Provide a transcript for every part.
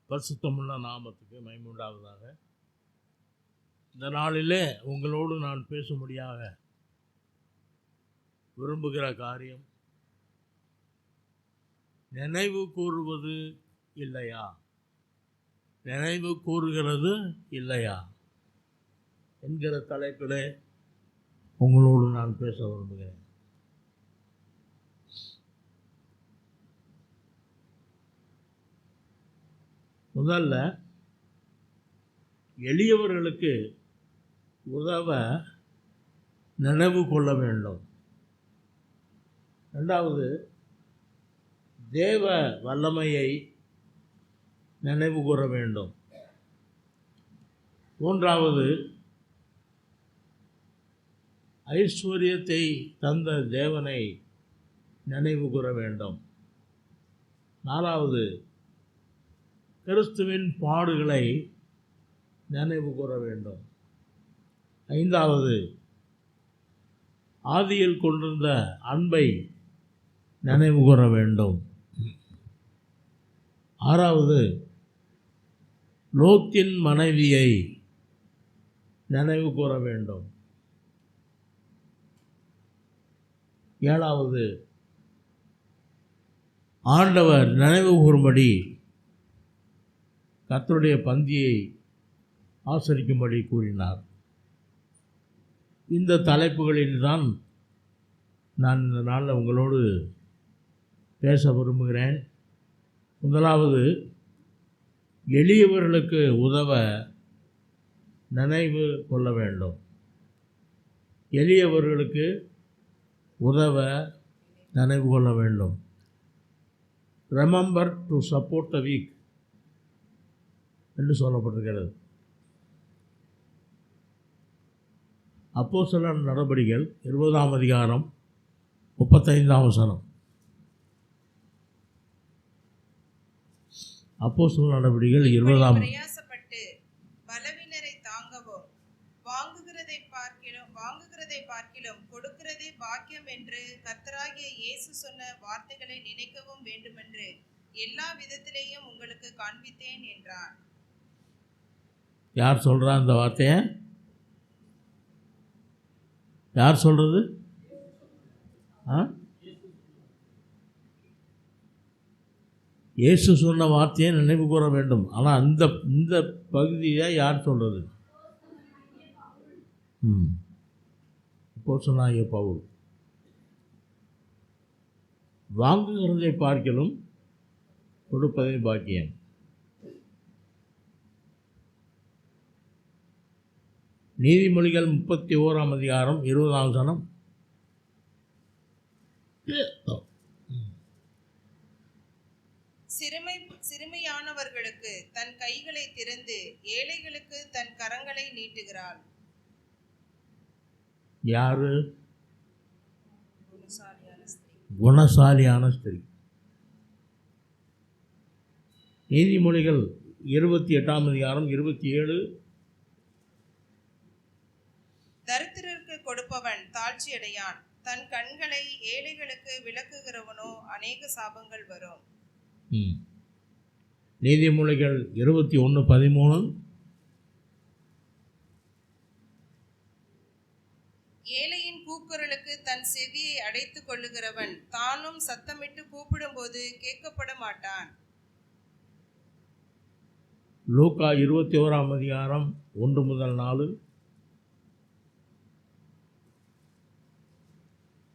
பரிசுத்தமுள்ள நாமத்துக்கு மகிமை உண்டாவதாக. இந்த நாளிலே உங்களோடு நான் பேசும்படியாக விரும்புகிற காரியம், நினைவு கூறுவது இல்லையா? நினைவு கூறுகிறது இல்லையா என்கிற தலைப்பிலே உங்களோடு நான் பேச விரும்புகிறேன். முதல்ல, எளியவர்களுக்கு உதவ நினைவு கொள்ள வேண்டும். ரெண்டாவது, தேவ வல்லமையை நினைவு கூற வேண்டும். மூன்றாவது, ஐஸ்வர்யத்தை தந்த தேவனை நினைவு கூற வேண்டும். நாலாவது, கிறிஸ்துவின் பாடுகளை நினைவு கூற வேண்டும். ஐந்தாவது, ஆதியில் கொண்டிருந்த அன்பை நினைவு கூற வேண்டும். ஆறாவது, லோத்தின் மனைவியை நினைவு கூற வேண்டும். ஏழாவது, ஆண்டவர் நினைவு கூறும்படி கர்த்தருடைய பந்தியை ஆசரிக்கும்படி கூறினார். இந்த தலைப்புகளில் தான் நான் இந்த நாளில் உங்களோடு பேச விரும்புகிறேன். முதலாவது, எளியவர்களுக்கு உதவ நினைவு கொள்ள வேண்டும். எளியவர்களுக்கு உதவ நினைவு கொள்ள வேண்டும். Remember to support the week என்று சொல்லப்பட்டிருக்கிறது. அப்போஸ்தலர் நடபடிகள் 20ஆம் அதிகாரம் 35ஆம் வசனம். அப்போஸ்தலர் நடபடிகள் 20ஆம். பிரயாசப்பட்டு பலவீனரை தாங்கவும் வாங்குகிறதை பார்க்கிலும் கொடுக்கிறதே பாக்கியம் என்று கர்த்தராகிய இயேசு சொன்ன வார்த்தைகளை நினைக்கவும் வேண்டுமென்று எல்லா விதத்திலேயும் உங்களுக்கு காண்பித்தேன் என்றார். யார் சொல்கிறா இந்த வார்த்தையை? யார் சொல்கிறது? இயேசு சொன்ன வார்த்தையை நினைவு கூற வேண்டும். ஆனால் இந்த பகுதியை யார் சொல்கிறது? அப்போஸ்தலனாகிய பவுல். வாங்குகிறதை பார்க்கிலும் கொடுப்பதே பாக்கியம். நீதிமொழிகள் 31ஆம் அதிகாரம் 20ஆம் வசனம். சிறுமையானவர்களுக்கு தன் கைகளை திறந்து ஏழைகளுக்கு தன் கரங்களை நீட்டுகிறாள். யாரு? குணசாலியான ஸ்திரீ. நீதிமொழிகள் 28ஆம் அதிகாரம் 27. தரித்திரருக்கு கொடுப்பவன் தாழ்ச்சி அடையான், தன் கண்களை ஏழைகளுக்கு விளக்குகிறவனோ அநேக சாபங்கள் வரும். நீதிமொழிகள் 21:13. ஏழையின் கூக்குரலுக்கு தன் செவியை அடைத்துக் கொள்ளுகிறவன் தானும் சத்தமிட்டு கூப்பிடும்போது கேட்கப்பட மாட்டான். லூக்கா 21ஆம் அதிகாரம் 1-4.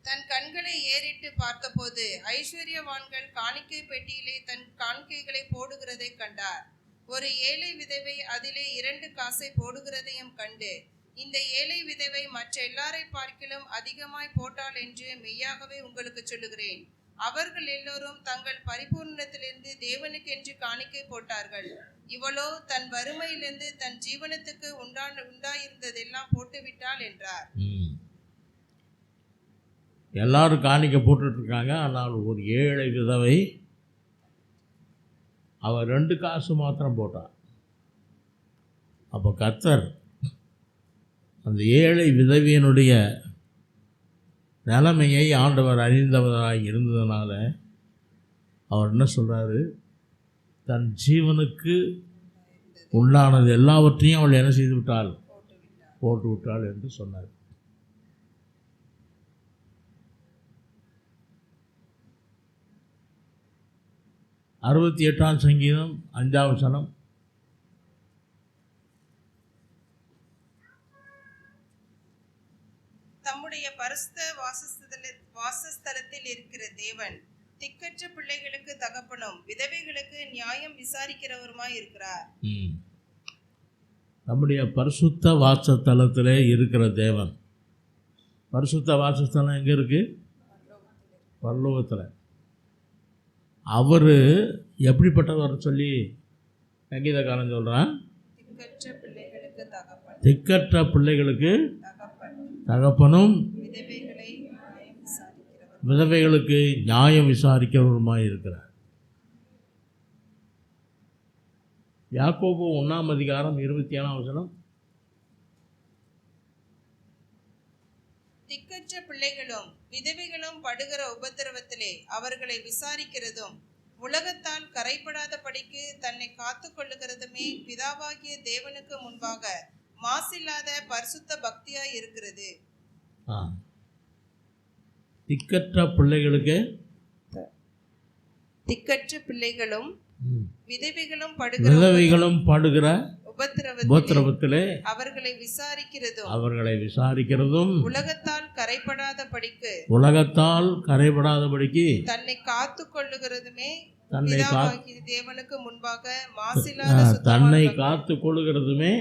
தன் கண்களை ஏறிட்டு பார்த்தபோது ஐஸ்வர்யவான்கள் காணிக்கை பெட்டியிலே தன் காணிக்கைகளை போடுகிறதை கண்டார். ஒரு ஏழை விதவை அதிலே 2 காசை போடுகிறதையும் கண்டு, இந்த ஏழை விதவை மற்ற எல்லாரை பார்க்கிலும் அதிகமாய் போட்டாள் என்று மெய்யாகவே உங்களுக்கு சொல்லுகிறேன். அவர்கள் எல்லோரும் தங்கள் பரிபூர்ணத்திலிருந்து தேவனுக்கென்று காணிக்கை போட்டார்கள். இவளோ தன் வறுமையிலிருந்து தன் ஜீவனத்துக்கு உண்டாயிருந்ததெல்லாம் போட்டுவிட்டாள் என்றார். எல்லாரும் காணிக்கை போட்டுட்ருக்காங்க. ஆனால் ஒரு ஏழை விதவை அவள் 2 காசு மாத்திரம் போட்டாள். அப்போ கர்த்தர் அந்த ஏழை விதவியனுடைய நிலைமையை ஆண்டவர் அறிந்தவராக இருந்ததுனால அவர் என்ன சொல்கிறாரு? தன் ஜீவனுக்கு உண்டானது எல்லாவற்றையும் அவள் என்ன செய்து விட்டாள்? போட்டு விட்டாள் என்று சொன்னார். அறுபத்தி 8ஆம் சங்கீதம் 5ஆம் வசனம். தம்முடைய பரிசுத்த வாசஸ்தலத்தில் இருக்கிற தேவன் திக்கற்ற பிள்ளைகளுக்கு தகப்பனும் விதவைகளுக்கு நியாயம் விசாரிக்கிறவருமாய் இருக்கிறார். நம்முடைய பரிசுத்த வாசஸ்தலத்திலே இருக்கிற தேவன். பரிசுத்த வாசஸ்தலம் எங்கே இருக்கு? பரலோகத்தில். அவர் எப்படிப்பட்டவர் சொல்லி சங்கீதக்காரன் சொல்கிறான்? திக்கற்ற பிள்ளைகளுக்கு தகப்பனும் விதவைகளுக்கு நியாயம் விசாரிக்கிறவருமாய் இருக்கிறார். யாக்கோபு 1ஆம் அதிகாரம் 27ஆம் வசனம். திக்கற்ற பிள்ளைகளும் விதவைகளும் படுகிற உபத்திரவத்திலே அவர்களை விசாரிக்கிறதும் உலகத்தால் கரைப்படாத படிக்கு தன்னை காத்து கொள்ளுகிறதுமே பிதாவாகிய தேவனுக்கு முன்பாக மாசில்லாத பரிசுத்த பக்தியாய் இருக்கிறது. திக்கற்ற பிள்ளைகளுக்கு திக்கற்ற பிள்ளைகளும் விதவைகளும் படுகிற உபத்திரவத்திலே அவர்களை விசாரிக்கிறதும் உலகத்தால் கரைபடாதபடிக்கு தன்னை காத்து கொள்ளுகிறதுமே தேவனுக்கு முன்பாக தன்னை காத்து கொள்ளுகிறதுமே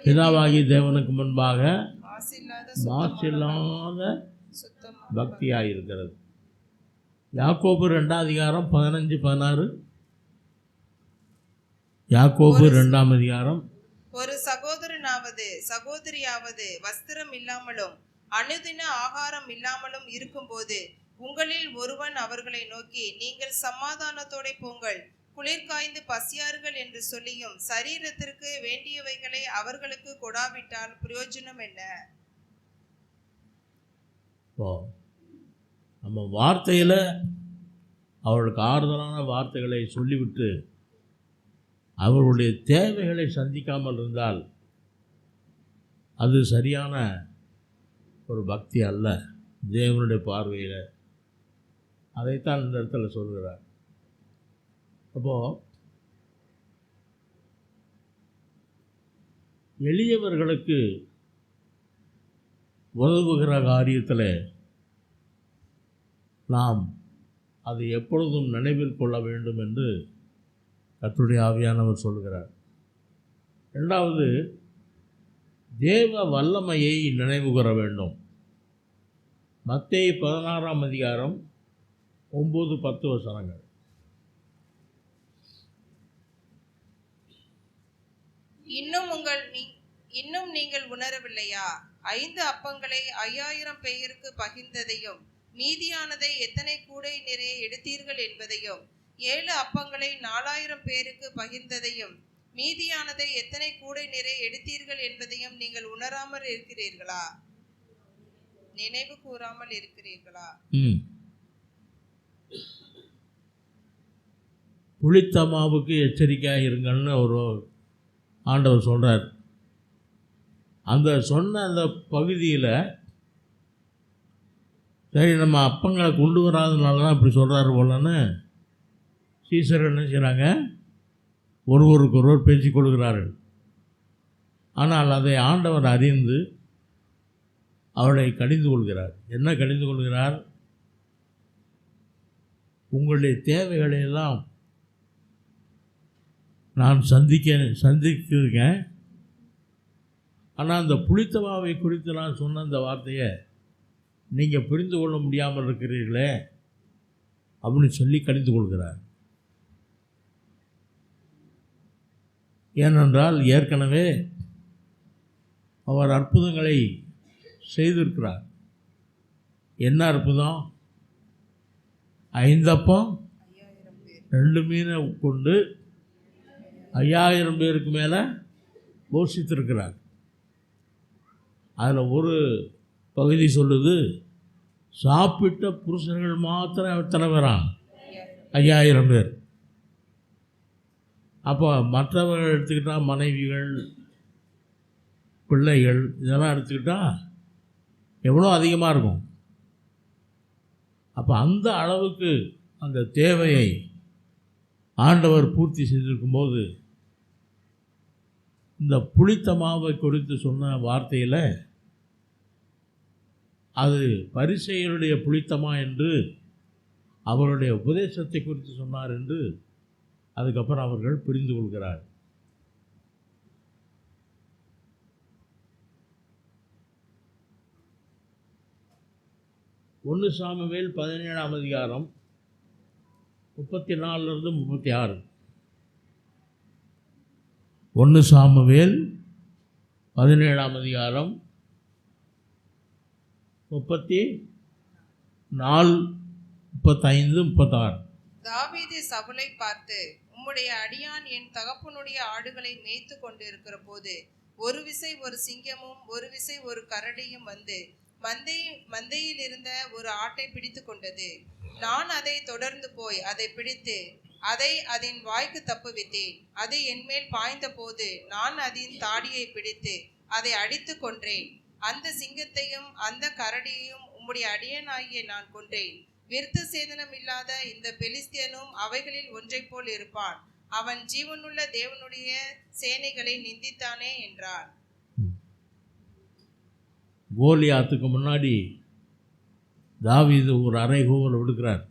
பிதாவாகி தேவனுக்கு முன்பாக மாசில்லாத பக்தியாயிருக்கிறது. யாக்கோபு 2ஆம் அதிகாரம் 15-16. யாக்கோபு 2ஆம் அதிகாரம். ஒரு சகோதரனாவது சகோதரியாவது வஸ்திரம் இல்லாமலும் அனுதின ஆகாரம் இல்லாமலும் இருக்கும்போது உங்களில் ஒருவன் அவர்களை நோக்கி நீங்கள் சமாதானத்தோட போங்கள், குளிர் காய்ந்து பசியார்கள் என்று சொல்லியும் சரீரத்திற்கு வேண்டியவைகளை அவர்களுக்கு கொடாவிட்டால் பிரயோஜனம் என்ன? நம்ம வார்த்தையில் அவர்களுக்கு ஆறுதலான வார்த்தைகளை சொல்லிவிட்டு அவர்களுடைய தேவைகளை சந்திக்காமல் இருந்தால் அது சரியான ஒரு பக்தி அல்ல தேவனுடைய பார்வையில். அதைத்தான் இந்த இடத்துல சொல்கிறார். அப்போது எளியவர்களுக்கு உதவுகிற காரியத்தில் நாம் அதை எப்பொழுதும் நினைவில் கொள்ள வேண்டும் என்று கர்த்தருடைய ஆவியானவர் சொல்கிறார். இரண்டாவது, தேவ வல்லமையை நினைவுகூர வேண்டும். மத்தேயு 16ஆம் அதிகாரம் 9-10 வசனங்கள். இன்னும் நீங்கள் உணரவில்லையா? 5 அப்பங்களை 5000 பேருக்கு பகிர்ந்ததையும் மீதியானதை எத்தனை கூடை நிறைய எடுத்தீர்கள் என்பதையும் 7 அப்பங்களை 4000 பேருக்கு பகிர்ந்ததையும் மீதியானதை எத்தனை கூடை நிறைய எடுத்தீர்கள் என்பதையும் நீங்கள் உணராமல் இருக்கிறீர்களா? நினைவு கூறாமல் இருக்கிறீர்களா? புளித்த மாவுக்கு எச்சரிக்கையாக இருங்கள்னு ஒரு ஆண்டவர் சொல்கிறார். அந்த சொன்ன அந்த பகுதியில் சரி நம்ம அப்பங்களை கொண்டு வராதனால தான் இப்படி சொல்கிறாரு போலன்னு சீசர் என்ன செய்கிறாங்க, ஒருவருக்கொருவர் பேசிக் கொள்கிறார்கள். ஆனால் அதை ஆண்டவர் அறிந்து அவளை கடிந்து கொள்கிறார். என்ன கடிந்து கொள்கிறார்? உங்களுடைய தேவைகளையெல்லாம் நான் சந்திச்சிருக்கேன். ஆனால் அந்த புளித்தமாவை குறித்து நான் சொன்ன அந்த வார்த்தையை நீங்கள் புரிந்து கொள்ள முடியாமல் இருக்கிறீர்களே அப்படின்னு சொல்லி கடிந்து கொள்கிறார். ஏனென்றால் ஏற்கனவே அவர் அற்புதங்களை செய்திருக்கிறார். என்ன அற்புதம்? 5 அப்பம் 2 மீனை கொண்டு 5000 பேருக்கு மேலே போஷித்திருக்கிறார். அதில் ஒரு பகுதி சொல்லுது, சாப்பிட்ட புருஷர்கள் மாத்திரம் எத்தனை பேரா? 5000 பேர். அப்போ மற்றவர்கள் எடுத்துக்கிட்டால் மனைவிகள், பிள்ளைகள் இதெல்லாம் எடுத்துக்கிட்டால் எவ்வளோ அதிகமாக இருக்கும். அப்போ அந்த அளவுக்கு அந்த தேவையை ஆண்டவர் பூர்த்தி செய்திருக்கும்போது இந்த புளித்த மாவை குறித்து சொன்ன வார்த்தையில் அது பரிசேயருடைய புளித்தமா என்று அவருடைய உபதேசத்தை குறித்து சொன்னார் என்று அதுக்கப்புறம் அவர்கள் புரிந்து கொள்கிறார். ஒன்று சாமுவேல் 17ஆம் அதிகாரம் 34 36. 1 சாமுவேல் 17ஆம் அதிகாரம் 34, 35, 36. தாவீது சவுலை பார்த்து, உம்முடைய அடியான் என் தகப்பனுடைய ஆடுகளை மேய்த்து கொண்டிருக்கிற போது ஒரு விசை ஒரு சிங்கமும் ஒரு விசை ஒரு கரடியும் வந்து மந்தையில் இருந்த ஒரு ஆட்டை பிடித்து கொண்டது. நான் அதை தொடர்ந்து போய் அதை பிடித்து அதை அதன் வாய்க்கு தப்புவித்தேன். அது என்மேல் பாய்ந்த போது நான் அதன் தாடியை பிடித்து அதை அடித்து கொன்றேன். அந்த சிங்கத்தையும் அந்த கரடியையும் உம்முடைய அடியனாகிய நான் கொன்றேன். விருத்த சேதனம் இல்லாத இந்த பெலிஸ்தியனும் அவைகளில் ஒன்றை போல் இருப்பான். அவன் ஜீவனுள்ள தேவனுடைய சேனைகளை நிந்தித்தானே என்றார். கோலியாத்துக்கு முன்னாடி தாவீது ஒரு அறைகூவல் விடுக்கிறார்.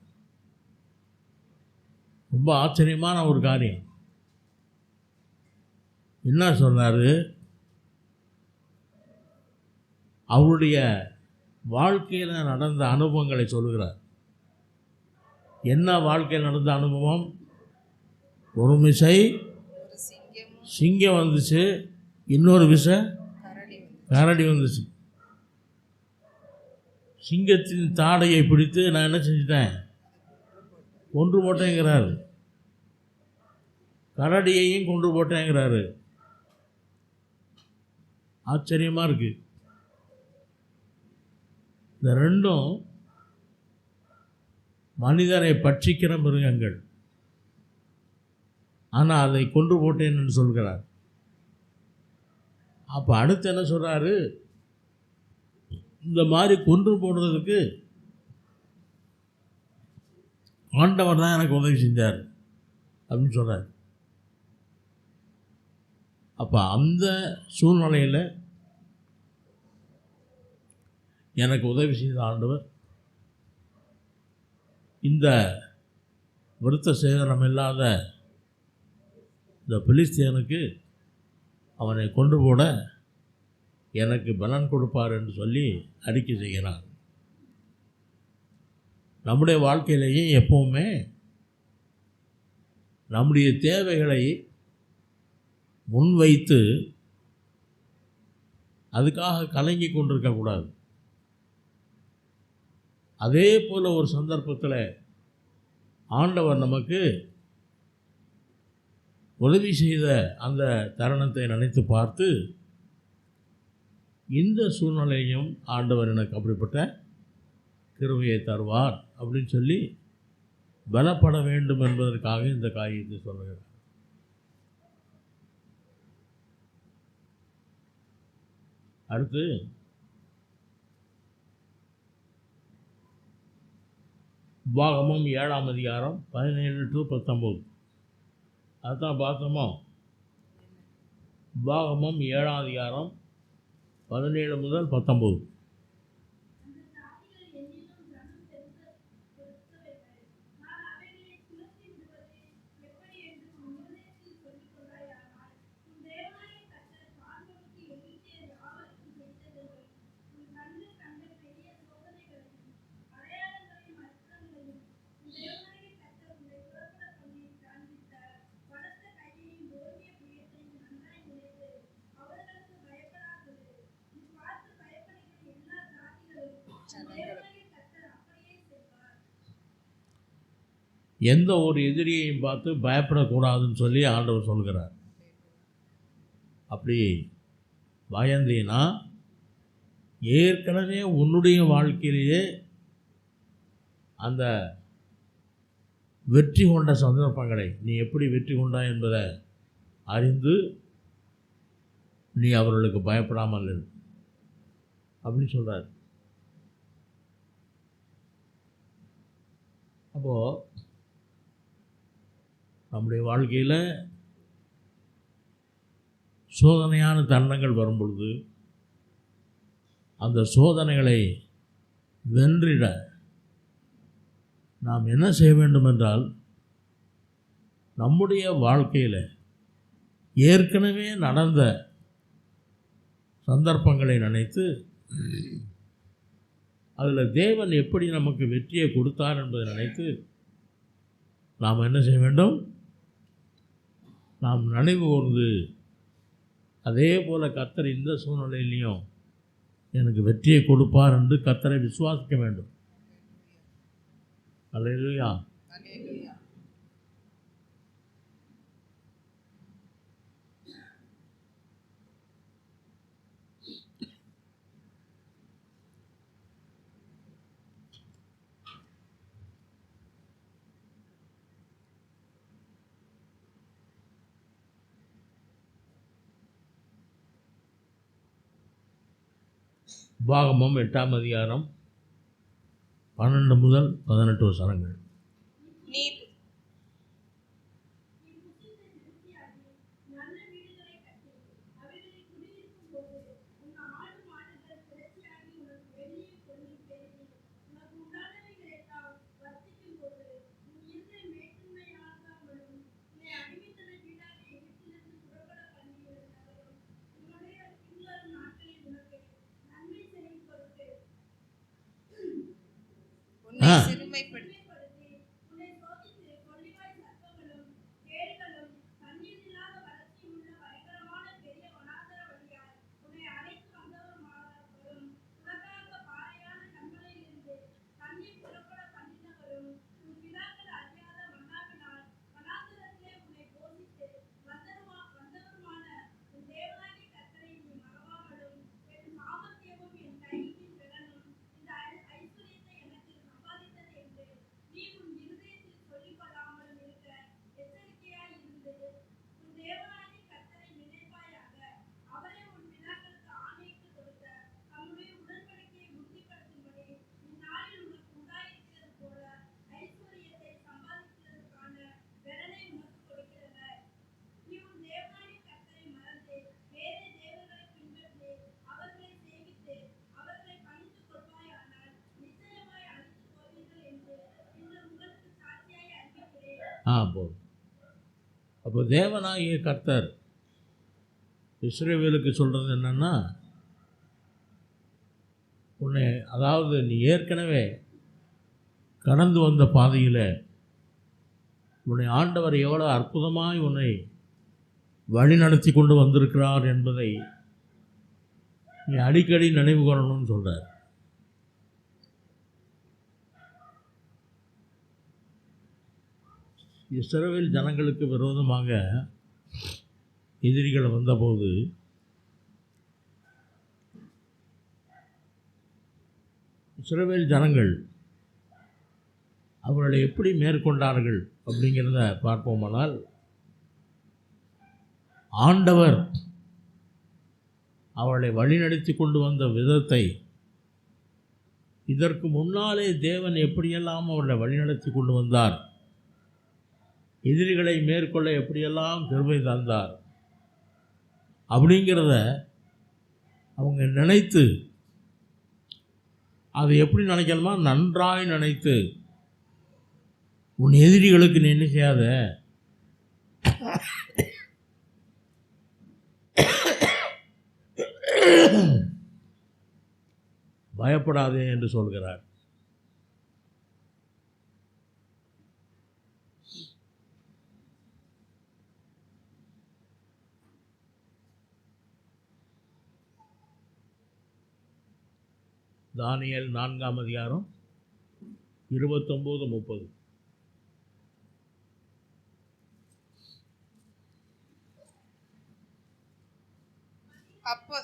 ரொம்ப ஆச்சரியமான ஒரு காரியம். என்ன சொன்னார்? அவருடைய வாழ்க்கையில் நடந்த அனுபவங்களை சொல்லுகிறார். என்ன வாழ்க்கையில் நடந்த அனுபவம்? ஒரு விசை சிங்கம் வந்துச்சு, இன்னொரு விசை கரடி வந்துச்சு. சிங்கத்தின் தாடையை பிடித்து நான் என்ன செஞ்சிட்டேன்? கொன்று போட்டேங்கிறாரு. கரடியையும் கொன்று போட்டேங்கிறாரு. ஆச்சரியமாக இருக்குது. இந்த ரெண்டும் மனிதனை பட்சிக்கிற மிருகங்கள். ஆனால் அதை கொன்று போட்டேன் என்று சொல்கிறார். அப்போ அடுத்து என்ன சொல்கிறாரு? இந்த மாதிரி கொன்று போடுறதுக்கு ஆண்டவர் தான் எனக்கு உதவி செஞ்சார் அப்படின்னு சொல்கிறார். அப்போ அந்த சூழ்நிலையில் எனக்கு உதவி செய்த ஆண்டவர் இந்த விருத்த சேதனம் இல்லாத இந்த பெலிஸ்தியனுக்கு அவனை கொண்டு போட எனக்கு பலன் கொடுப்பார் என்று சொல்லி அறிக்கை செய்கிறார். நம்முடைய வாழ்க்கையிலேயே எப்போவுமே நம்முடைய தேவைகளை முன்வைத்து அதுக்காக கலங்கி கொண்டிருக்கக்கூடாது. அதே போல் ஒரு சந்தர்ப்பத்தில் ஆண்டவர் நமக்கு உதவி செய்த அந்த தருணத்தை நினைத்து பார்த்து, இந்த சூழ்நிலையும் ஆண்டவர் எனக்கு அப்படிப்பட்ட கிருபையை தருவார் அப்படின்னு சொல்லி பலப்பட வேண்டும் என்பதற்காக இந்த காரியத்தை சொல்லுகிறார். அடுத்து உபாகமம் 7ஆம் அதிகாரம் 17 to 19. அதுதான் பார்த்தோமோ. உபாகமம் 7ஆம் அதிகாரம் 17 முதல் 19. எந்த ஒரு எதிரியையும் பார்த்து பயப்படக்கூடாதுன்னு சொல்லி ஆண்டவர் சொல்கிறார். அப்படி பயந்தீனா ஏற்கனவே உன்னுடைய வாழ்க்கையிலேயே அந்த வெற்றி கொண்ட சந்தர்ப்பங்களை நீ எப்படி வெற்றி கொண்டாய் என்பதை அறிந்து நீ அவர்களுக்கு பயப்படாமல் இரு அப்படின்னு சொல்கிறார். அப்போது நம்முடைய வாழ்க்கையில் சோதனையான தருணங்கள் வரும் பொழுது அந்த சோதனைகளை வென்றிட நாம் என்ன செய்ய வேண்டும் என்றால், நம்முடைய வாழ்க்கையில் ஏற்கனவே நடந்த சந்தர்ப்பங்களை நினைத்து அதில் தேவன் எப்படி நமக்கு வெற்றியை கொடுத்தார் என்பதை நினைத்து நாம் என்ன செய்ய வேண்டும், நாம் நினைவு கூர்ந்து அதே போல் கர்த்தர் இந்த சூழ்நிலையிலையும் எனக்கு வெற்றியை கொடுப்பார் என்று கர்த்தரை விசுவாசிக்க வேண்டும். அல்லேலூயா. உபாகமம் 8ஆம் அதிகாரம் 12 முதல் 18 வசனங்கள். நீ உன்னை சிறுமைப்படுத்தி போதும். அப்போ தேவனாகிய கர்த்தர் இஸ்ரவேலுக்கு சொல்கிறது என்னென்னா, உன்னை, அதாவது நீ ஏற்கனவே கடந்து வந்த பாதையில் உன்னை ஆண்டவர் எவ்வளோ அற்புதமாய் உன்னை வழி நடத்தி கொண்டு வந்திருக்கிறார் என்பதை நீ அடிக்கடி நினைவு கூறணும்னு சொல்கிறார். இஸ்ரவேல் ஜனங்களுக்கு விரோதமாக எதிரிகள் வந்தபோது இஸ்ரவேல் ஜனங்கள் அவர்களை எப்படி மேற்கொண்டார்கள் அப்படிங்கிறத பார்ப்போமானால், ஆண்டவர் அவளை வழிநடத்தி கொண்டு வந்த விதத்தை, இதற்கு முன்னாலே தேவன் எப்படியெல்லாம் அவர்களை வழிநடத்தி கொண்டு வந்தார், எதிரிகளை மேற்கொள்ள எப்படியெல்லாம் கிருபை தந்தார் அப்படிங்கிறத அவங்க நினைத்து, அதை எப்படி நினைக்கணுமா, நன்றாய் நினைத்து, உன் எதிரிகளுக்கு நீ என்ன செய்யாத, பயப்படாதே என்று சொல்கிறார். தானியேல் 4ஆம் அதிகாரம் 29-30. அப்போ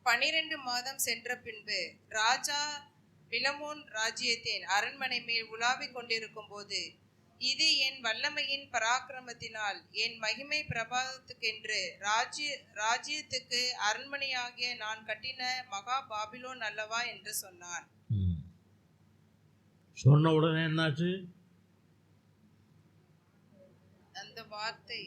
12 மாதம் சென்ற பின்பு ராஜா பிலமோன் ராஜ்யத்தின் அரண்மனை மேல் உலாவிக் கொண்டிருக்கும் போது இது என் வல்லமையின் பராக்கிரமத்தினால் என் மகிமை பிரபாதத்துக்கென்று ராஜ்யத்துக்கு அரண்மனையாகிய நான் கட்டின மகா பாபிலோன் அல்லவா என்று சொன்னான். சொன்ன உடனே என்னாச்சு? அந்த வார்த்தை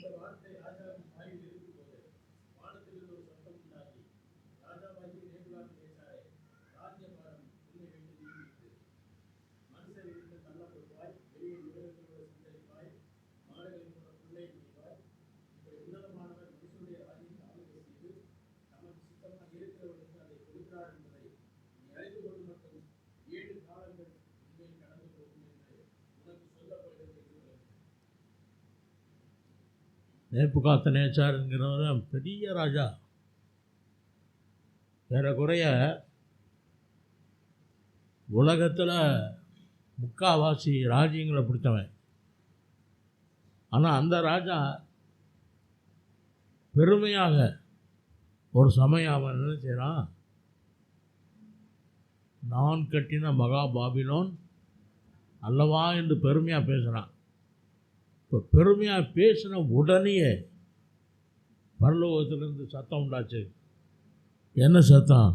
நேபுகாத்நேச்சார்ங்கிறவர் பெரிய ராஜா, ஏறக்குறைய உலகத்தில் முக்காவாசி ராஜ்யங்களை பிடித்தவன். ஆனால் அந்த ராஜா பெருமையாக ஒரு சமயம் அவன் என்ன செய்கிறான், நான் கட்டின மகா பாபிலோன் அல்லவா என்று பெருமையாக பேசுகிறான். இப்போ பெருமையாக பேசின உடனேயே பரலோகத்திலிருந்து சத்தம் உண்டாச்சு. என்ன சத்தம்?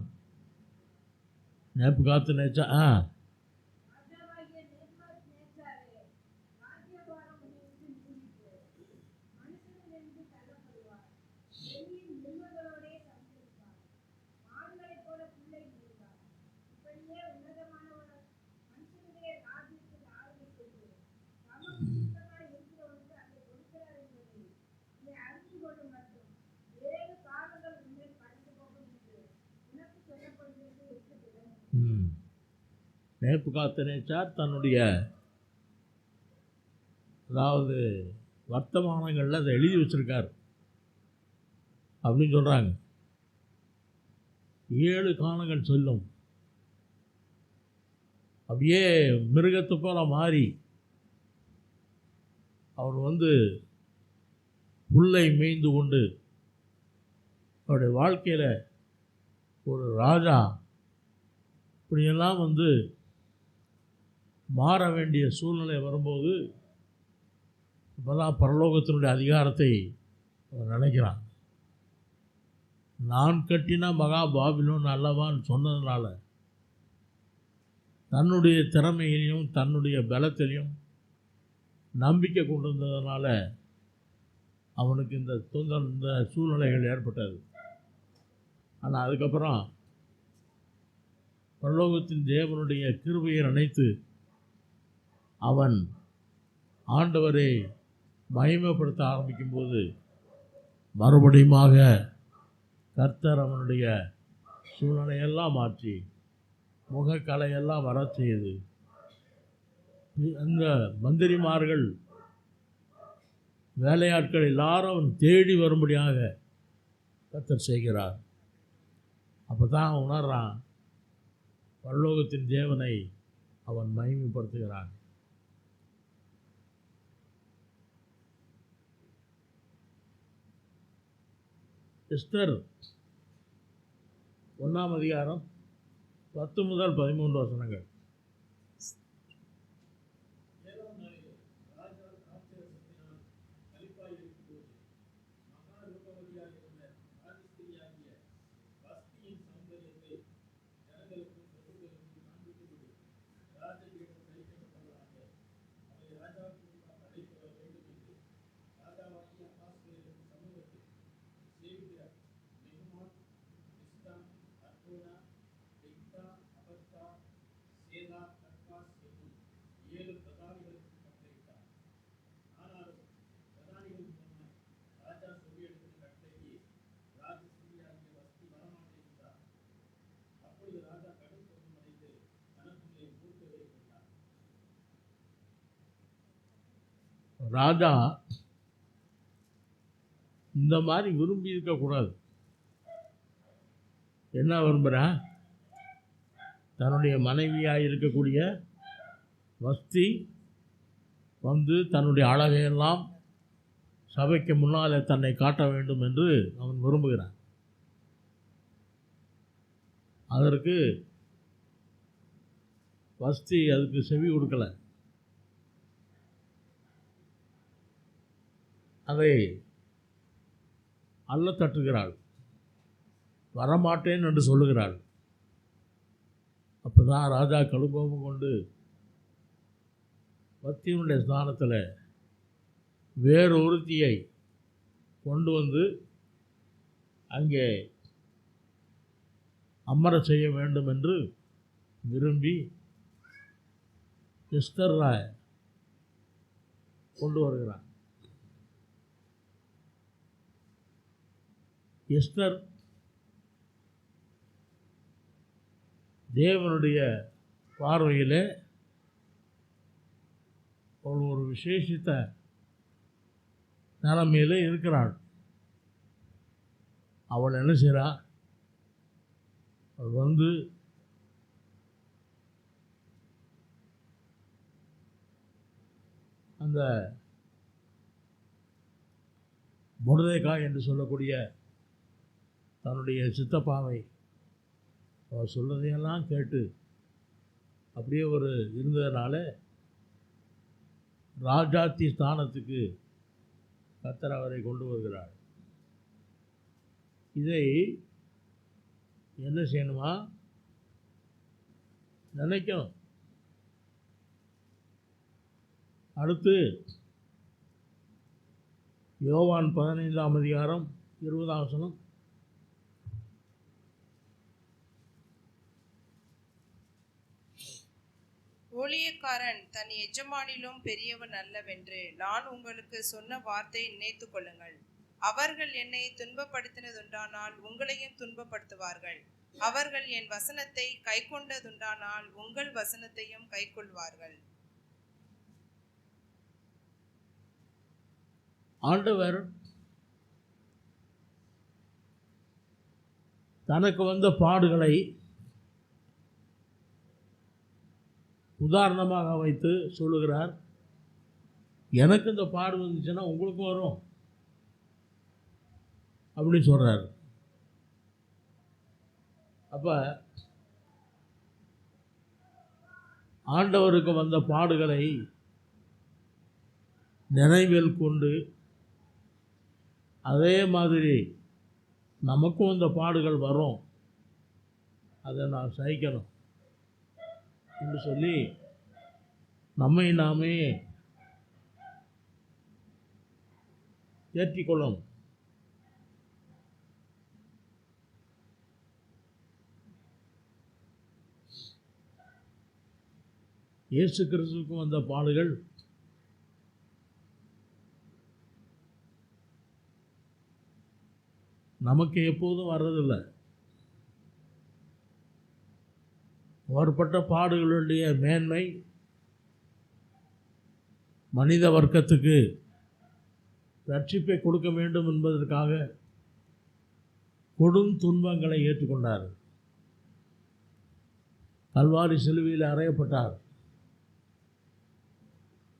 நேபுகாத்நேச்சார் நேபுகாத்நேச்சார் தன்னுடைய அதாவது வர்த்தமானங்களில் அதை எழுதி வச்சுருக்கார் அப்படின்னு சொல்கிறாங்க. 7 காலங்கள் சொல்லும். அப்படியே மிருகத்தை போல மாறி அவர் புல்லை மேய்ந்து கொண்டு அவருடைய வாழ்க்கையில் ஒரு ராஜா இப்படியெல்லாம் மாற வேண்டிய சூழ்நிலை வரும்போது இப்போதான் பரலோகத்தினுடைய அதிகாரத்தை அவர் நினைக்கிறான். நான் கட்டின மகா பாபிலோன் அல்லவான்னு சொன்னதுனால தன்னுடைய திறமையிலையும் தன்னுடைய பலத்திலையும் நம்பிக்கை கொண்டு வந்ததுனால அவனுக்கு இந்த சூழ்நிலைகள் ஏற்பட்டது. ஆனால் அதுக்கப்புறம் பரலோகத்தின் தேவனுடைய கிருபையை நினைத்து அவன் ஆண்டவரை மகிமைப்படுத்த ஆரம்பிக்கும்போது மறுபடியுமாக கர்த்தர் அவனுடைய சூழ்நிலையெல்லாம் மாற்றி முகக்கலையெல்லாம் வர செய்து அந்த மந்திரிமார்கள் வேலையாட்கள் எல்லாரும் அவன் தேடி வரும்படியாக கர்த்தர் செய்கிறார். அப்போ தான் உணர்றான் பரலோகத்தின் தேவனை அவன் மகிமைப்படுத்துகிறான். எஸ்தர் 1ஆம் அதிகாரம் 10 முதல் 13 வசனங்கள். ராஜா இந்த மாதிரி விரும்பி இருக்கக்கூடாது. என்ன விரும்புகிறேன்? தன்னுடைய மனைவியாக இருக்கக்கூடிய வஸ்தி தன்னுடைய அழகையெல்லாம் சபைக்கு முன்னால் தன்னை காட்ட வேண்டும் என்று அவன் விரும்புகிறான். அதற்கு வஸ்தி அதுக்கு செவி கொடுக்கலை. அதை அல்ல தட்டுகிறாள், வரமாட்டேன் என்று சொல்லுகிறாள். அப்போ தான் ராஜா கடுங்கோபம் கொண்டு வத்தியினுடைய ஸ்தானத்தில் வேறு ஒருத்தியை கொண்டு வந்து அங்கே அமர செய்ய வேண்டும் என்று விரும்பி எஸ்தர் கொண்டு வருகிறான். எஸ்தர் தேவனுடைய பார்வையில் அவள் ஒரு விசேஷித்த நிலைமையில் இருக்கிறாள். அவள் என்ன செய்கிறா? அவள் வந்து அந்த மொர்தெகாய் என்று சொல்லக்கூடிய தன்னுடைய சித்தப்பாவை அவர் சொல்றதையெல்லாம் கேட்டு அப்படியே ஒரு இருந்ததுனால ராஜாத்தி ஸ்தானத்துக்கு கர்த்தர் அவரை கொண்டு வருகிறார். இதை என்ன செய்யணுமா? நினைக்கணும். அடுத்து யோவான் 15ஆம் அதிகாரம் 20ஆம் வசனம். ஊழியக்காரன் தன் எஜமானிலும் பெரியவன் அல்லவென்று நான் உங்களுக்கு சொன்ன வார்த்தை நினைத்து கொள்ளுங்கள். அவர்கள் என்னை துன்பப்படுத்தினதுண்டானால் உங்களையும் துன்பப்படுத்துவார்கள். அவர்கள் என் வசனத்தை கைக்கொண்டதுண்டானால் உங்கள் வசனத்தையும் கைக்கொள்வார்கள். ஆண்டவர் தனக்கு வந்த பாடுகளை உதாரணமாக வைத்து சொல்லுகிறார். எனக்கு இந்த பாடு வந்துச்சுன்னா உங்களுக்கும் வரும் அப்படின்னு சொல்கிறார். அப்போ ஆண்டவருக்கு வந்த பாடுகளை நினைவில் கொண்டு அதே மாதிரி நமக்கும் இந்த பாடுகள் வரும், அதை நான் சகிக்கணும் என்று சொல்லி நம்மை நாமே ஏற்றிக்கொள்ளணும். இயேசு கிறிஸ்துவுக்கு வந்த பாடுகள் நமக்கு எப்போதும் வர்றதில்லை. அவர்பட்ட பாடுகளுடைய மேன்மை மனித வர்க்கத்துக்கு ரட்சிப்பை கொடுக்க வேண்டும் என்பதற்காக கொடும் துன்பங்களை ஏற்றுக்கொண்டார். கல்வாரி சிலுவையில் அறையப்பட்டார்,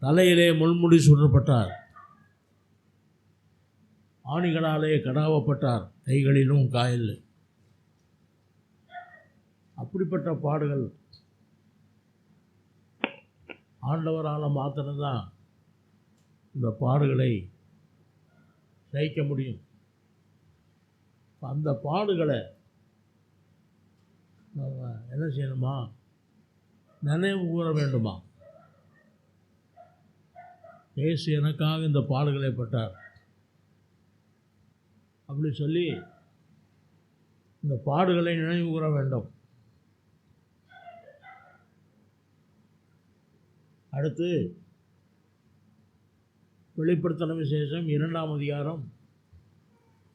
தலையிலே முள்முடி சுடப்பட்டார், ஆணிகளாலே கடாவப்பட்டார், கைகளிலும் காயில். அப்படிப்பட்ட பாடுகள் ஆண்டவரால் மாத்திரம்தான் இந்த பாடுகளை சகிக்க முடியும். அந்த பாடுகளை நம்ம என்ன செய்யணுமா? நினைவு கூற வேண்டுமா? இயேசு எனக்காக இந்த பாடுகளை பட்டார் அப்படி சொல்லி இந்த பாடுகளை நினைவு கூற வேண்டும். அடுத்து வெளிப்படுத்தின விசேஷம் 2ஆம் அதிகாரம்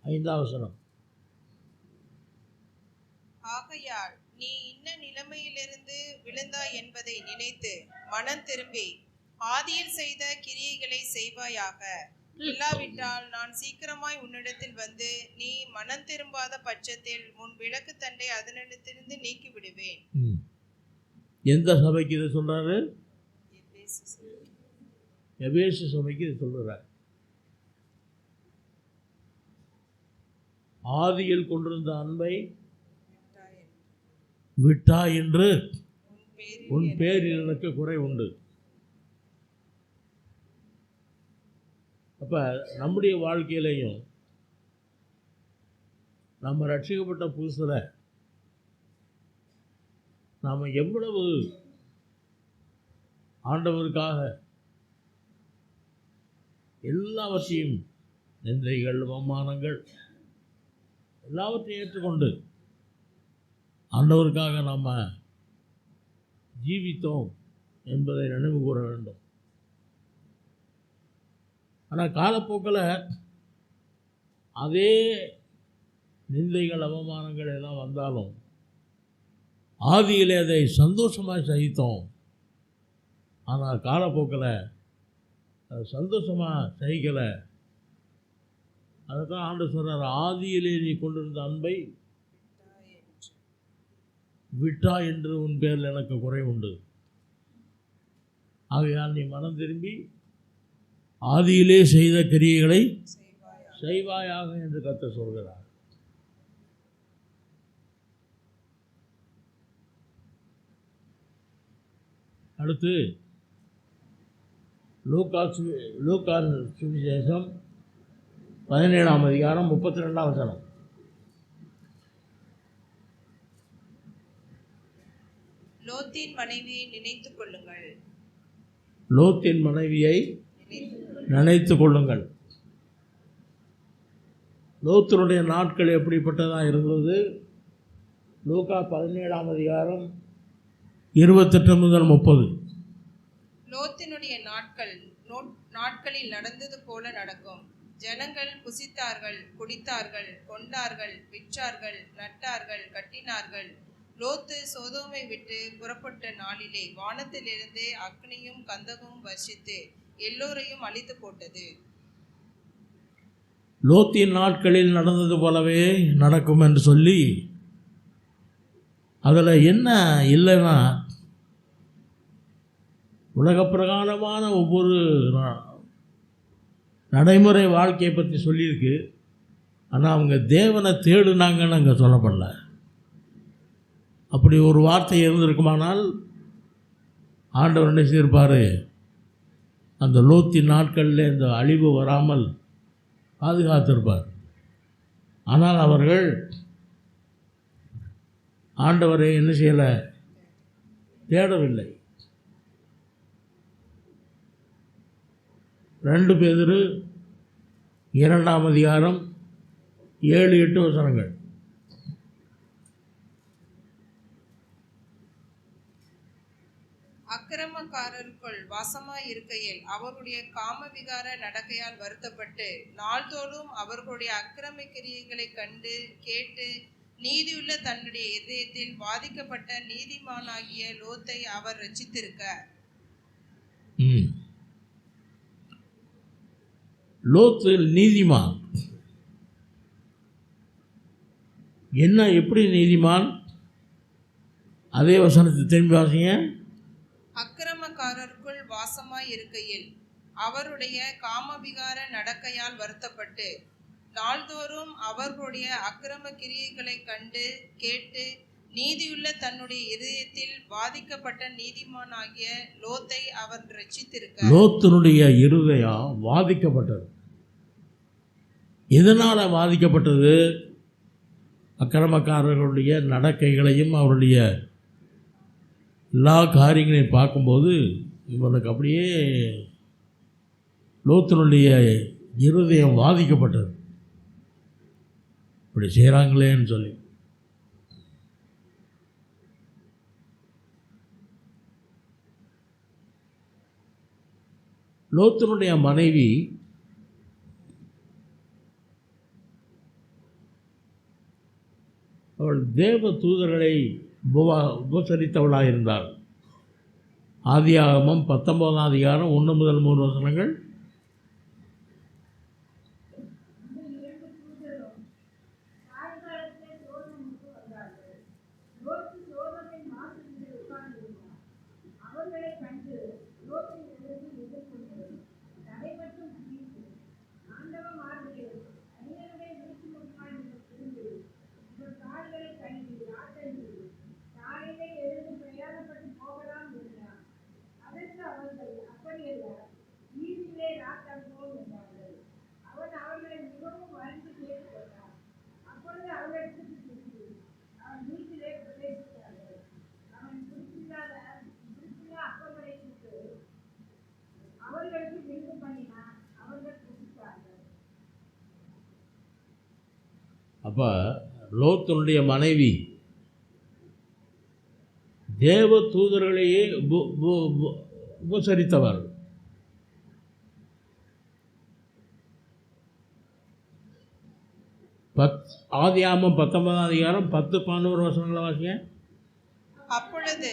5ஆம் வசனம். ஆகையால் நீ இன்ன நிலைமையிலிருந்து விழுந்தாய் என்பதை நினைத்து மனம் திரும்பி ஆதியில் செய்த கிரியைகளை செய்வாயாக. இல்லாவிட்டால் நான் சீக்கிரமாய் உன்னிடத்தில் வந்து நீ மனம் திரும்பாத பட்சத்தில் உன் விளக்கு தண்டை அதனிடத்திலிருந்து நீக்கி விடுவேன். எந்த சபைக்கு இதை சொல்றாரு? எபேசு சபைக்கு இது சொல்கிறார். ஆதியில் கொண்டிருந்த அன்பை விட்டா என்று உன் பேரில் எனக்கு குறை உண்டு. அப்போ நம்முடைய வாழ்க்கையிலையும் நம்ம ரட்சிக்கப்பட்ட புதுசில் நாம் எவ்வளவு ஆண்டவருக்காக எல்லாவற்றையும் நிந்தைகள் அவமானங்கள் எல்லாவற்றையும் ஏற்றுக்கொண்டு ஆண்டவருக்காக நாம் ஜீவித்தோம் என்பதை நினைவு கூற வேண்டும். ஆனால் காலப்போக்கில் அதே நிந்தைகள் அவமானங்கள் எல்லாம் வந்தாலும் ஆதியிலே அதை சந்தோஷமாக சகித்தோம். ஆனால் காலப்போக்கில் அது சந்தோஷமாக சகிக்கலை. அதுதான் ஆண்டு சொல்கிறார், ஆதியிலே நீ கொண்டிருந்த அன்பை விட்டா என்று உன் பேரில் எனக்கு குறை உண்டு. ஆகையால் நீ மனம் திரும்பி ஆதியிலே செய்த கிரியைகளை செய்வாயாக என்று கர்த்தர் சொல்கிறார். அடுத்து லூக்கா சுவிசேஷம் 17ஆம் அதிகாரம் 32ஆம் வசனம். லோத்தின் மனைவியை நினைத்துக் கொள்ளுங்கள். லோத்தின் மனைவியை நினைத்து கொள்ளுங்கள். லோத்தினுடைய நாட்கள் எப்படிப்பட்டதாக இருந்தது? லூக்கா 17ஆம் அதிகாரம் 28 முதல் 30. லோத்தினுடைய நாட்களில் நடந்தது போல நடக்கும். ஜனங்கள் புசித்தார்கள், குடித்தார்கள், கொண்டார்கள், விற்றார்கள், நட்டார்கள், கட்டினார்கள். லோத்து சோதோமை விட்டு புறப்பட்ட நாளிலே வானத்திலிருந்து அக்னியும் கந்தகமும் வர்ஷித்து எல்லோரையும் அழித்து போட்டது. லோத்தின் நாட்களில் நடந்தது போலவே நடக்கும் என்று சொல்லி அதில் என்ன இல்லைன்னா, உலக பிரகாரமான ஒவ்வொரு நடைமுறை வாழ்க்கையை பற்றி சொல்லியிருக்கு. ஆனால் அவங்க தேவனை தேடுனாங்கன்னு அங்கே சொல்லப்படல. அப்படி ஒரு வார்த்தை இருந்திருக்குமானால் ஆண்டவர் என்ன செய்திருப்பார்? அந்த லோத்தின் நாட்களில் இந்த அழிவு வராமல் பாதுகாத்திருப்பார். ஆனால் அவர்கள் ஆண்டவரை என்ன செய்யலை? தேடவில்லை. 2 பேதுரு 2ஆம் அதிகாரம் 7-8 வசனங்கள். அக்கிரமக்காரருக்குள் வாசமாய் இருக்கையில் அவருடைய காமவிகார நடக்கையால் வருத்தப்பட்டு நாள்தோறும் அவர்களுடைய அக்கிரம கிரியைகளை கண்டு கேட்டு நீதியுள்ள தன்னுடைய இதயத்தில் பாதிக்கப்பட்ட நீதிமானாகிய லோத்தை அவர் ரட்சித்திருக்க. லோத்து நீதிமான். என்ன, எப்படி நீதிமான்? அதே வசனத்தை திரும்பி வாசிங்க. அக்கிரமக்காரருக்குள் வாசமாய் இருக்கையில் அவருடைய காமவிகார நடக்கையால் வருத்தப்பட்டு நாள்தோறும் அவர்களுடைய அக்கிரம கிரியைகளை கண்டு கேட்டு நீதியுள்ள தன்னுடைய இதயத்தில் பாதிக்கப்பட்ட நீதிமானாகிய லோத்தை அவர் ரட்சித்திருக்க. லோத்தினுடைய இருதயம் பாதிக்கப்பட்டது. எதனால் பாதிக்கப்பட்டது? அக்கிரமக்காரர்களுடைய நடக்கைகளையும் அவருடைய எல்லா காரியங்களையும் பார்க்கும்போது இவனுக்கு அப்படியே லோத்தினுடைய இருதயம் பாதிக்கப்பட்டது. இப்படி செய்கிறாங்களேன்னு சொல்லி. லோத்தினுடைய மனைவி அவள் தேவ தூதர்களை உபசரித்தவளாக இருந்தாள். ஆதியாகமம் 19ஆம் அதிகாரம் 1 முதல் 3 வசனங்கள். பிரயாணப்பட்டு போகலாம் என்றார். அதற்கு அவர்கள் அப்படியல்ல, நீதியிலே அப்போ லோத்தினுடைய மனைவி தேவ தூதர்களையே உபசரித்தவர். ஆதியாகமம் 19ஆம் அதிகாரம் 10-11 வசனங்களை வாசிங்க. அப்பொழுது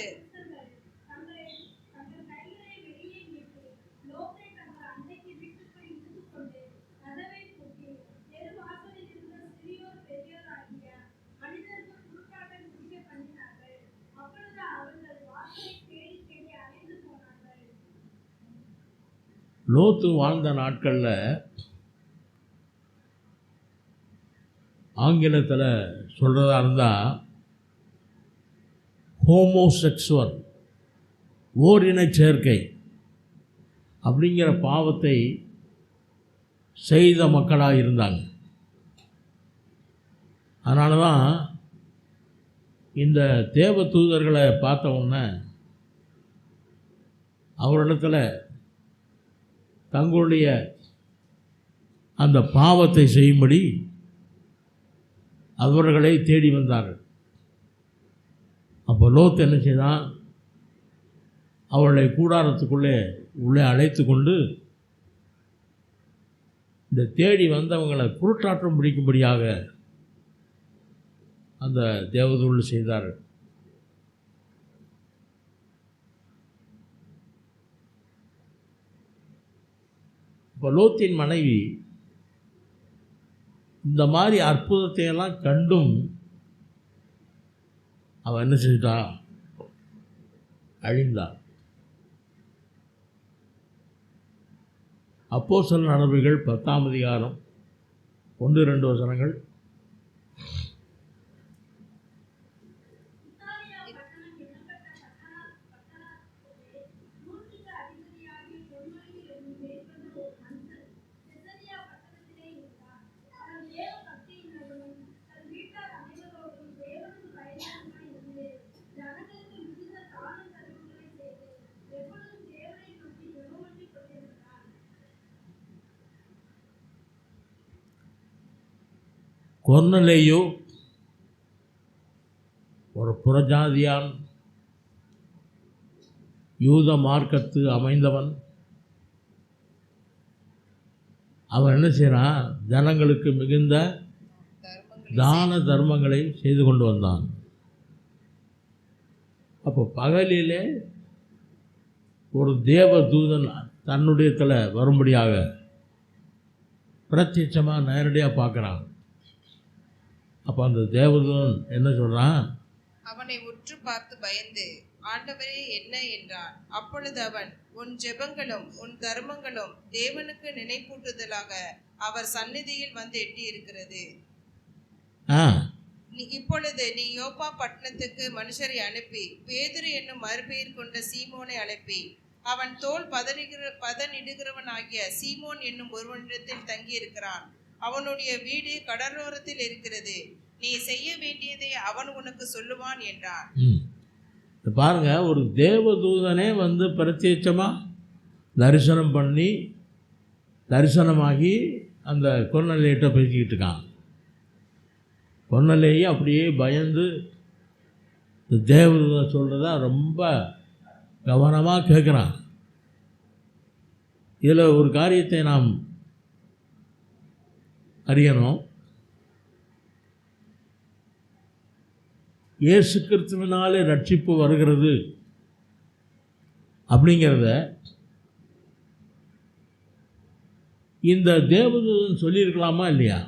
லோத்து வாழ்ந்த நாட்களில் ஆங்கிலத்தில் சொல்கிறதா இருந்தால் ஹோமோசெக்சுவல், ஓரினச் சேர்க்கை அப்படிங்கிற பாவத்தை செய்த மக்களாக இருந்தாங்க. அதனால தான் இந்த தேவ தூதர்களை பார்த்த உடனே அவரிடத்தில் தங்களுடைய அந்த பாவத்தை செய்யும்படி அவர்களை தேடி வந்தார்கள். அப்போ லோத் என்ன செய்தான்? அவர்களை கூடாரத்துக்குள்ளே உள்ளே அழைத்து கொண்டு இந்த தேடி வந்தவங்களை குருட்டாட்டம் பிடிக்கும்படியாக அந்த தேவதூதர்கள் செய்தார்கள். இப்போ லோத்தின் மனைவி இந்த மாதிரி அற்புதத்தையெல்லாம் கண்டும் அவன் என்ன செஞ்சிட்டா? அழிந்தான். அப்போஸ்தலர் நடவடிக்கைகள் 10ஆம் அதிகாரம் 1-2 வசனங்கள். கொர்நேலியு ஒரு புறஜாதியான், யூத மார்க்கத்து அமைந்தவன். அவன் என்ன செய்கிறான்? ஜனங்களுக்கு மிகுந்த தான தர்மங்களை செய்து கொண்டு வந்தான். அப்போ பகலிலே ஒரு தேவ தூதன் தன்னுடையத்தில் வரும்படியாக பிரத்யட்சமாக நேரடியாக பார்க்குறான். அப்போ அந்த தேவதூதன் என்ன சொல்கிறான்? அவனை உற்று பார்த்து பயந்து, ஆண்டவரே என்ன என்றான். அப்பொழுது அவன், உன் ஜெபங்களும் உன் தர்மங்களும் தேவனுக்கு நினைப்பூட்டுதலாக அவர் சந்நிதியில் வந்து எட்டி இருக்கிறது. இப்பொழுது நீ யோப்பா பட்டணத்துக்கு மனுஷரை அனுப்பி பேதுரு என்னும் மறுபெயர் கொண்ட சீமோனை அனுப்பி அவன் தோல் பதனிடுகிறவன் ஆகிய சீமோன் என்னும் ஒருவனிடத்தில் தங்கியிருக்கிறான். அவனுடைய வீடு கடலோரத்தில் இருக்கிறது. நீ செய்ய வேண்டியதை அவன் உனக்கு சொல்லுவான் என்றான். பாருங்க, ஒரு தேவதூதனே வந்து பிரத்யட்சமாக தரிசனமாகி அந்த கொர்நேலியுட்ட பேசிக்கிட்டு இருக்கான். கொர்நேலியு அப்படியே பயந்து இந்த தேவதூதன் சொல்கிறதா ரொம்ப கவனமாக கேட்குறான். இதில் ஒரு காரியத்தை நாம் அறியணும். இயேசு கிறிஸ்துவினாலே ரட்சிப்பு வருகிறது அப்படிங்கிறத இந்த தேவதூதன் சொல்லியிருக்கலாமா இல்லையா?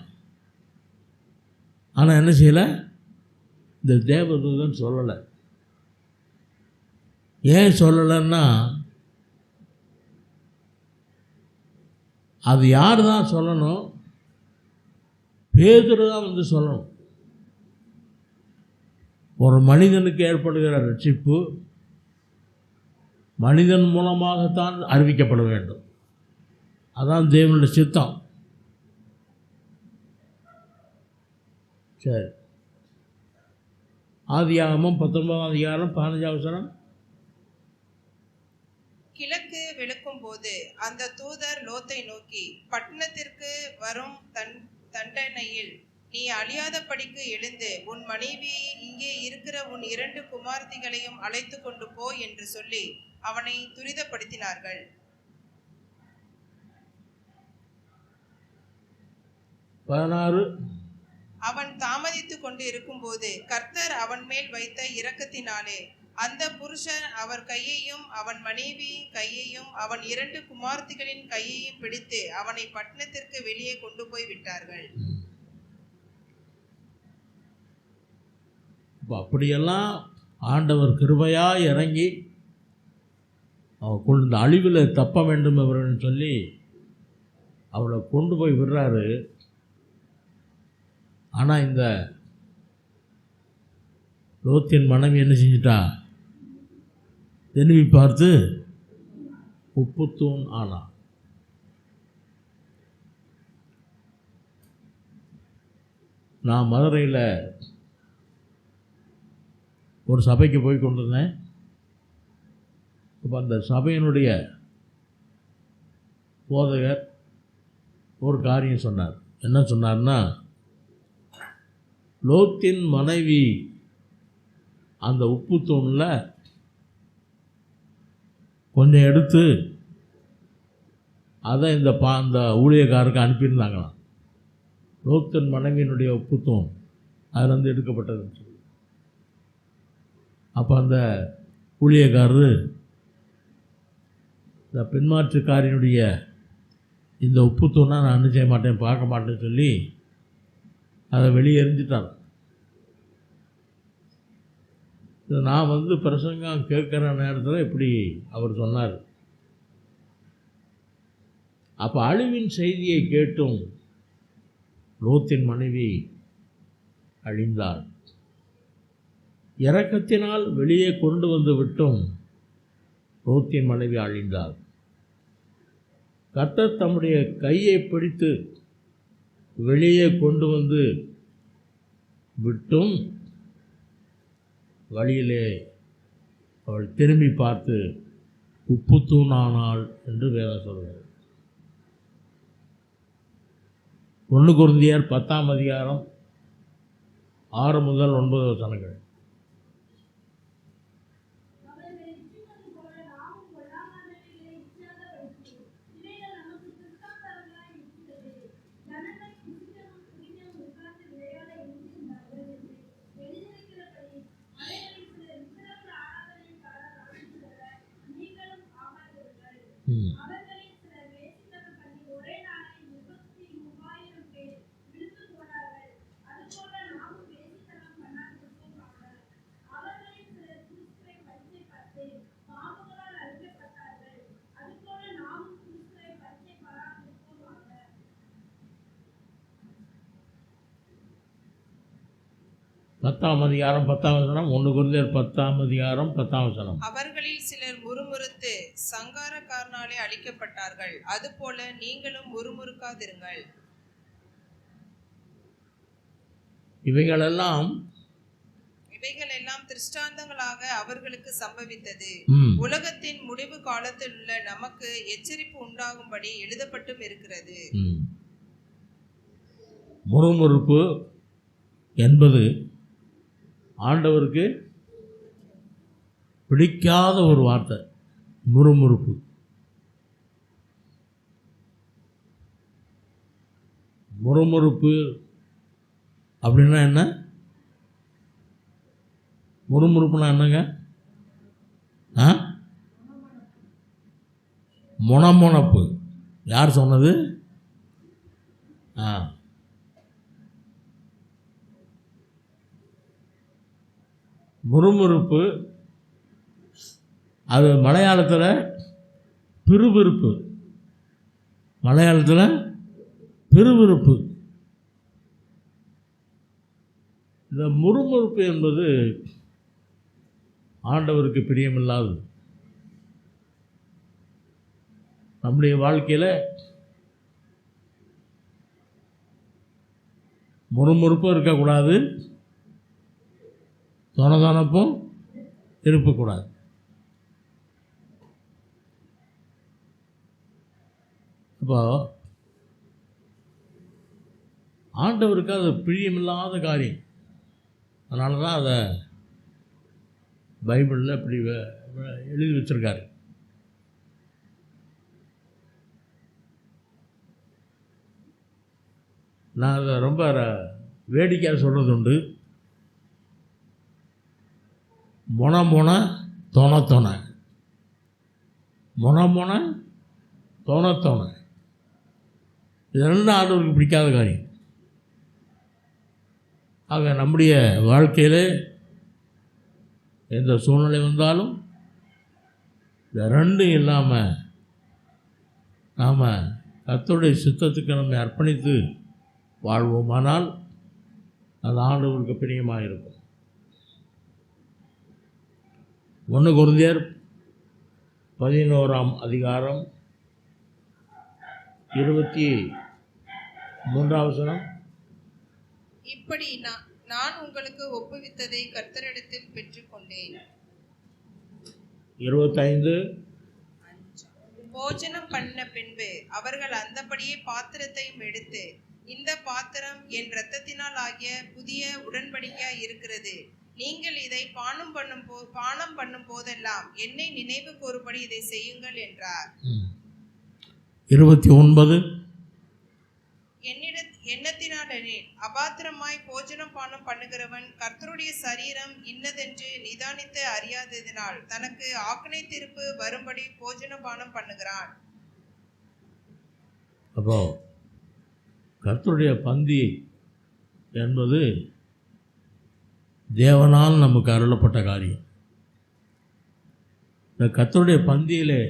ஆனால் என்ன செய்யலை? இந்த தேவதூதன் சொல்லலை. ஏன் சொல்லலைன்னா, அது யார் தான் சொல்லணும்? பேதுரு தான் வந்து சொல்லணும். ஒரு மனிதனுக்கு ஏற்படுகிற ரட்சிப்பு மனிதன் மூலமாகத்தான் அறிவிக்கப்பட வேண்டும். அதான் தேவனுடைய சித்தம். சரி, ஆதியாகமம் 19ஆம் அதிகாரம் 15ஆம் வசனம். கிழக்கு வெளுக்கும் போது அந்த தூதர் லோத்தை நோக்கி, பட்டணத்திற்கு வரும் தண்டனையில் நீ அழியாதபடிக்கு எழுந்து உன் மனைவியை இங்கே இருக்கிற உன் 2 குமாரத்திகளையும் அழைத்து கொண்டு போ என்று சொல்லி அவனை துரிதப்படுத்தினார்கள். 16 அவன் தாமதித்து கொண்டு இருக்கும்போது கர்த்தர் அவன் மேல் வைத்த இரக்கத்தினாலே அந்த புருஷன் அவர் கையையும் அவன் மனைவி கையையும் அவன் 2 குமாரத்திகளின் கையையும் பிடித்து அவனை பட்டணத்திற்கு வெளியே கொண்டு போய் விட்டார்கள். அப்படியெல்லாம் ஆண்டவர் கிருபையாக இறங்கி அவள் இந்த அழிவில் தப்ப வேண்டும் அவர்கள் சொல்லி அவளை கொண்டு போய் விடுறாரு. ஆனால் இந்த லோத்தின் மனைவி என்ன செஞ்சிட்டா? திரும்பி பார்த்து உப்புத்தூண் ஆனா. நான் மதுரையில் ஒரு சபைக்கு போய் கொண்டிருந்தேன். அப்போ அந்த சபையினுடைய போதகர் ஒரு காரியம் சொன்னார். என்ன சொன்னார்னா, லோத்தின் மனைவி அந்த உப்பு தூணில் கொஞ்சம் எடுத்து அதை அந்த ஊழியக்காரருக்கு அனுப்பியிருந்தாங்களாம். லோத்தின் மனைவியினுடைய உப்பு தூண் அதில் எடுக்கப்பட்டதுன்னு சொல்லி. அப்போ அந்த ஊழியக்காரரு இந்த பின்மாற்றுக்காரினுடைய இந்த உப்பு தூணை நான் என்ன செய்ய மாட்டேன், பார்க்க மாட்டேன்னு சொல்லி அதை வெளியே எறிஞ்சிட்டார். நான் பிரசங்கம் கேட்குற நேரத்தில் இப்படி அவர் சொன்னார். அப்போ அழிவின் செய்தியை கேட்டும் லோத்தின் மனைவி அழிந்தாள். இரக்கத்தினால் வெளியே கொண்டு வந்து விட்டும் லோத்தின் மனைவி அழிந்தாள். கர்த்தர் தம்முடைய கையை பிடித்து வெளியே கொண்டு வந்து விட்டும் வழியிலே அவள் திரும்பி பார்த்து உப்புத்தூணானாள் என்று வேதம் சொல்கிறார். 1 கொரிந்தியர் 10ஆம் அதிகாரம் 6 முதல் 9 வசனங்கள். பத்தாம் அதிகாரம் 10ஆம் வசனம். 1 கொரிந்தியர் 10ஆம் அதிகாரம் 10ஆம் வசனம். அவர்களில் சிலர் முறுமுறுத்து சங்காரக்காரனாலே அழிக்கப்பட்டார்கள், அதுபோல நீங்களும் முறுமுறுக்காதிருங்கள். இவைகளெல்லாம் திருஷ்டாந்தங்களாக அவர்களுக்கு சம்பவித்தது. உலகத்தின் முடிவு காலத்தில் உள்ள நமக்கு எச்சரிப்பு உண்டாகும்படி எழுதப்பட்டும் இருக்கிறது. முறுமுறுப்பு என்பது ஆண்டவருக்கு பிடிக்காத ஒரு வார்த்தை. முறுமுறுப்பு. முறுமுறுப்பு அப்படின்னா என்ன? முறுமுறுப்புனா என்னங்க? முணமுணப்பு. யார் சொன்னது? முறுமுறுப்பு அது மலையாளத்தில் பிறுபிறுப்பு. மலையாளத்தில் பிறுபிறுப்பு. இந்த முறுமுறுப்பு என்பது ஆண்டவருக்கு பிரியமில்லாதது. நம்முடைய வாழ்க்கையில் முறுமுறுப்பும் இருக்கக்கூடாது, தொணதொணப்பும் இருக்கக்கூடாது. இப்போ ஆண்டவருக்கு அது பிரியமில்லாத காரியம். அதனால தான் அதை பைபிளில் இப்படி எழுதி வச்சுருக்காரு. நான் அதை ரொம்ப வேடிக்கையாக சொல்கிறது உண்டு. மொன தொண மொன தொண இது ரெண்டும் ஆண்டவருக்கு பிடிக்காத காரியம். ஆக நம்முடைய வாழ்க்கையில் எந்த சூழ்நிலை வந்தாலும் இந்த ரெண்டும் இல்லாமல் நாம் கர்த்தருடைய சித்தத்துக்கு நம்மை அர்ப்பணித்து வாழ்வோமானால் அது ஆண்டவருக்கு பிரியமாக இருக்கும். 1 கொரிந்தியர் 11ஆம் அதிகாரம் 23ஆம் வசனம். இப்படி நான் உங்களுக்கு ஒப்புவித்ததை கர்த்தரிடத்தில் பெற்றுக்கொண்டேன். 25. போஜனம் பண்ண பின்பு அவர்கள் அந்தபடியே பாத்திரத்தையும் எடுத்து, இந்த பாத்திரம் என் இரத்தத்தினால் ஆகிய புதிய உடன்படிக்கையாய் இருக்கிறது. நீங்கள் இதை பானம் பண்ணும் போதெல்லாம் என்னை நினைவு கூறும்படி இதை செய்யுங்கள் என்றார். 29. எண்ணத்தினாலெனில் அபாத்திரமாய் போஜனம் பானம் பண்ணுகிறவன் கர்த்தருடைய சரீரம் இன்னதென்று நிதானித்து அறியாததினால் தனக்கு ஆக்கினை தீர்ப்பு வரும்படி போஜன பானம் பண்ணுகிறான். அப்போ கர்த்தருடைய பந்தி என்பது தேவனால் நமக்கு அருளப்பட்ட காரியம். இந்த கர்த்தருடைய பந்தியிலே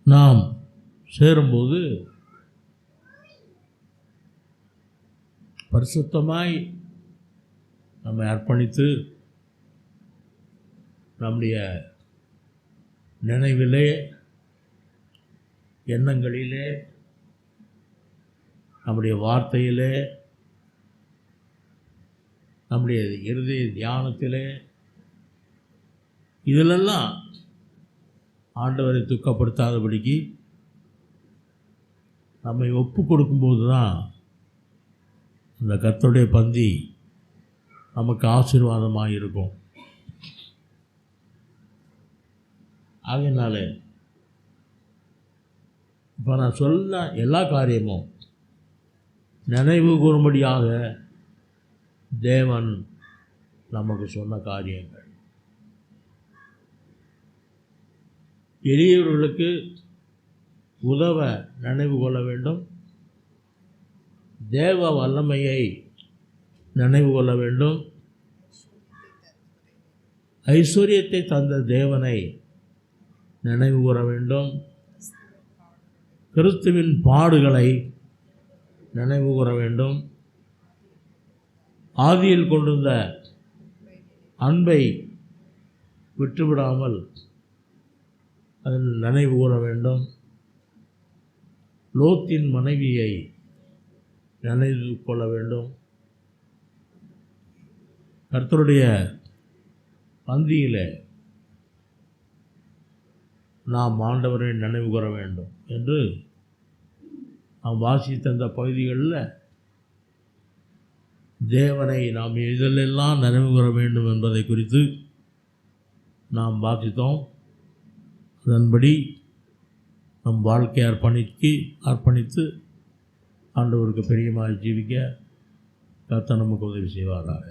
நாம் சேரும்போது பரிசுத்தமாய் நம்மை அர்ப்பணித்து நம்முடைய நினைவிலே, எண்ணங்களிலே, நம்முடைய வார்த்தையிலே, நம்முடைய இருதய தியானத்திலே, இதிலெல்லாம் ஆண்டவரை துக்கப்படுத்தாதபடிக்கு நம்மை ஒப்பு கொடுக்கும்போது தான் அந்த கர்த்தருடைய பந்தி நமக்கு ஆசீர்வாதமாக இருக்கும். ஆகையினால இப்போ நான் சொல்ல எல்லா காரியமும் நினைவு கூறும்படியாக தேவன் நமக்கு சொன்ன காரியங்கள். எளியவர்களுக்கு உதவ நினைவு கொள்ள வேண்டும். தேவ வல்லமையை நினைவு கொள்ள வேண்டும். ஐஸ்வர்யத்தை தந்த தேவனை நினைவு கூற வேண்டும். கிறிஸ்துவின் பாடுகளை நினைவு கூற வேண்டும். ஆதியில் கொண்டிருந்த அன்பை விட்டுவிடாமல் அதில் நினைவு கூற வேண்டும். லோத்தின் மனைவியை நினைவு கொள்ள வேண்டும். கர்த்தருடைய பந்தியில் நாம் ஆண்டவரை நினைவு கூற வேண்டும் என்று நாம் வாசித்த அந்த பகுதிகளில் தேவனை நாம் இதிலெல்லாம் நினைவு கூற வேண்டும் என்பதை குறித்து நாம் வாசித்தோம். அதன்படி நம் வாழ்க்கையை அர்ப்பணித்து ஆண்டவருக்கு பிரியமாக ஜீவிக்க கர்த்தர் நமக்கு உதவி செய்வாராக.